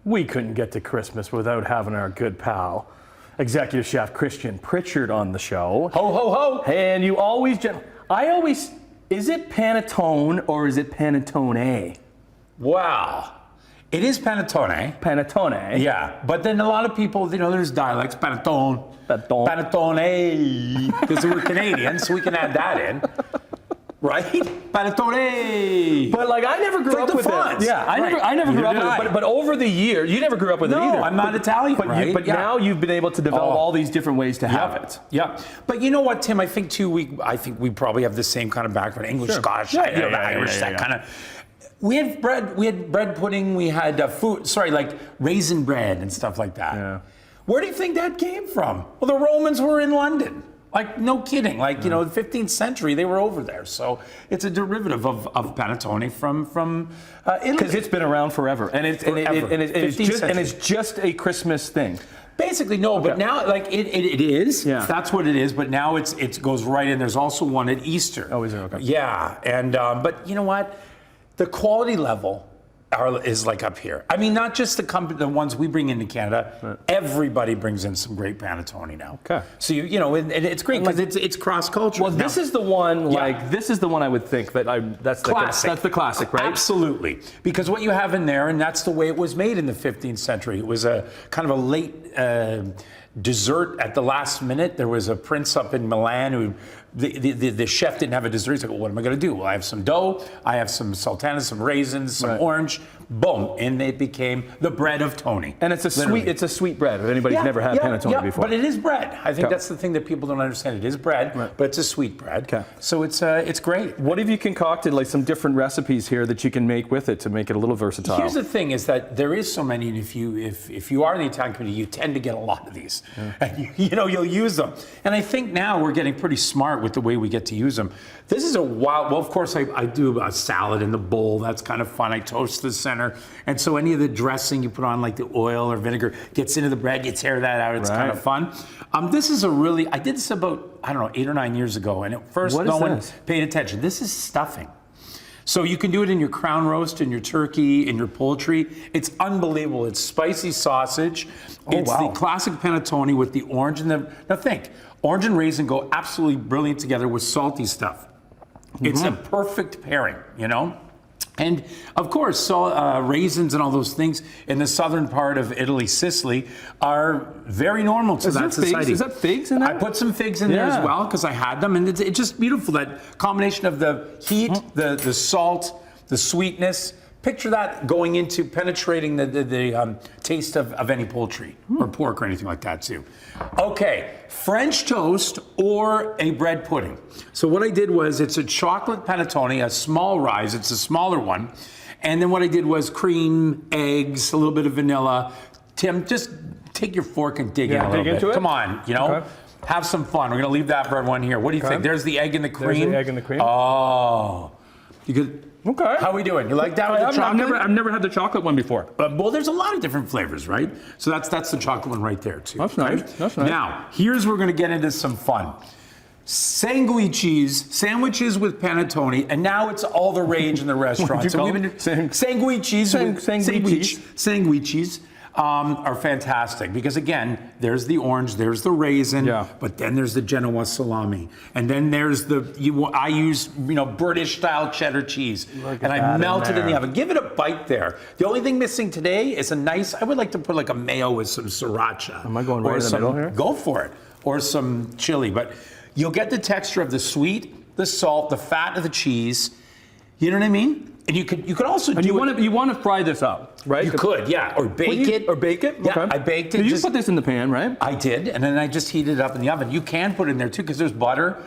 We couldn't get to Christmas without having our good pal, executive chef Christian Pritchard on the show. Ho, ho, ho. And you always, is it Panettone or is it Panettone? Wow. It is Panettone. Panettone. Yeah, but then a lot of people, there's dialects. Panettone. Panettone. Panettone. Because we're Canadian, so we can add that in. Right? Panettone. But I never grew up with it. Yeah, I never grew up with it. But over the years, you never grew up with it either. No, I'm not Italian, right? But now you've been able to develop all these different ways to have it. Yeah. But you know what, Tim? I think too. We probably have the same kind of background: English, Scottish, Irish, that kind of. We had bread. We had bread pudding. We had food. Sorry, like raisin bread and stuff like that. Yeah. Where do you think that came from? Well, the Romans were in London. No kidding. The 15th century, they were over there. So it's a derivative of panettone from Italy. Because it's been around forever, and it's just a Christmas thing. Basically, no. Okay. But now, it is. Yeah. That's what it is. But now it goes right in. There's also one at Easter. Oh, is there? Okay. Yeah, and but you know what? The quality level is up here. I mean, not just the ones we bring into Canada. Right. Everybody brings in some great panettone now. Okay. So and it's great because it's cross culture. Well, this is the one. This is the one I would think that's classic. That's the classic, right? Absolutely. Because what you have in there, and that's the way it was made in the 15th century. It was a kind of a late dessert at the last minute. There was a prince up in Milan who. The chef didn't have a dessert. He's like, well, what am I going to do? Well, I have some dough, I have some sultanas, some raisins, some orange. Boom, and it became the bread of Tony. And it's a sweet bread. If anybody's never had panettone before, but it is bread. I think that's the thing that people don't understand. It is bread, but it's a sweet bread. Okay. So it's great. What have you concocted? Some different recipes here that you can make with it to make it a little versatile. Here's the thing: is that there is so many, and if you are in the Italian community, you tend to get a lot of these, and you'll use them. And I think now we're getting pretty smart with the way we get to use them. This is a wild. Well, of course, I do a salad in the bowl. That's kind of fun. I toast the center, and so any of the dressing you put on, like the oil or vinegar, gets into the bread. You tear that out. It's kind of fun. This is I did this about 8 or 9 years ago, and at first no one paid attention. This is stuffing. So you can do it in your crown roast, in your turkey, in your poultry. It's unbelievable. It's spicy sausage. It's the classic panettone with the orange and now think, orange and raisin go absolutely brilliant together with salty stuff. It's a perfect pairing, And of course, raisins and all those things in the southern part of Italy, Sicily, are very normal to that society. Is that figs in there? I put some figs in there as well because I had them, and it's just beautiful, that combination of the heat, the salt, the sweetness. Picture that going into penetrating the taste of any poultry or pork or anything like that too. Okay, French toast or a bread pudding. So what I did was, it's a chocolate panettone, a small rise, it's a smaller one. And then what I did was cream, eggs, a little bit of vanilla. Tim, just take your fork and dig in a little bit. Come on, have some fun. We're gonna leave that bread one here. What do you think? There's the egg and the cream. There's the egg and the cream. Oh, you could. Okay. How are we doing? You like that with the chocolate? I've never had the chocolate one before. Well, there's a lot of different flavors, right? So that's the chocolate one right there too. That's nice. That's nice. Now, here's where we're going to get into some fun. Sandwiches with panettone, and now it's all the rage in the restaurants. So we've been sandwiches are fantastic because, again, there's the orange, there's the raisin, but then there's the Genoa salami, and then there's I use British style cheddar cheese, and I melt it in the oven. Give it a bite there. The only thing missing today is I would like to put a mayo with some sriracha. Am I going right in the middle here? Go for it, or some chili, but you'll get the texture of the sweet, the salt, the fat of the cheese. You know what I mean? And you could also you want to fry this up, right? You could, yeah, or bake it. Or bake it? Yeah, okay. I baked it. So you put this in the pan, right? I did, and then I just heated it up in the oven. You can put it in there too, because there's butter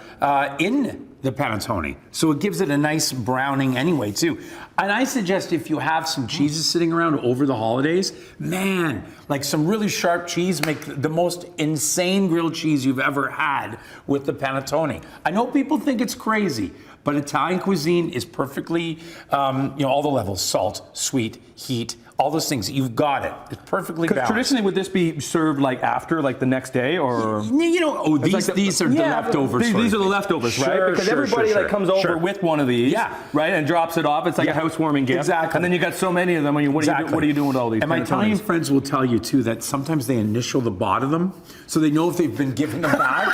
in the panettone, so it gives it a nice browning anyway too. And I suggest if you have some cheeses sitting around over the holidays, man, some really sharp cheese, make the most insane grilled cheese you've ever had with the panettone. I know people think it's crazy, but Italian cuisine is perfectly, all the levels: salt, sweet, heat, all those things. You've got it. It's perfectly balanced. Traditionally, would this be served like after, like the next day, or? You know, these are the leftovers. These are the leftovers, right? Because everybody like comes over with one of these, right, and drops it off. It's like a housewarming gift. Exactly. And then you got so many of them. What are you doing with all these? And my Italian friends will tell you too that sometimes they initial the bottom of them, so they know if they've been given them back.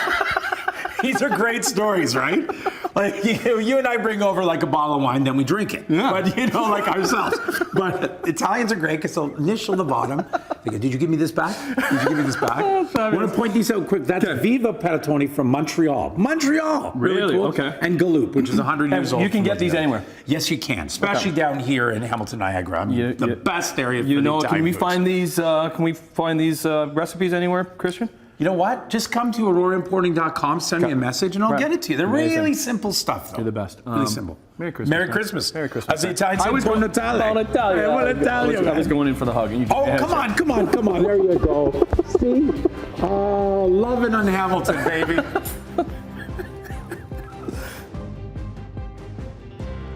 These are great stories, right? Like you and I bring over like a bottle of wine, then we drink it. Yeah. But like ourselves. But Italians are great because they'll initial the bottom. They go, "Did you give me this back? Did you give me this back?" I want to point these out quick. That's Viva Panettone from Montreal. Montreal. Really? Cool. Okay. And Galoop, which is 100 years old. You can get these anywhere. Yes, you can, especially down here in Hamilton, Niagara. The best area for the Italian can we foods. find these? Can we find these recipes anywhere, Christian? You know what? Just come to auroraimporting.com, send me a message, and I'll get it to you. They're really simple stuff, though. You're the best. Really simple. Merry Christmas. Merry Christmas. Merry Christmas. As the Italians say, I was buon Natale. I was going in for the hug. And you come on. There you go. See? Oh, loving on Hamilton, baby.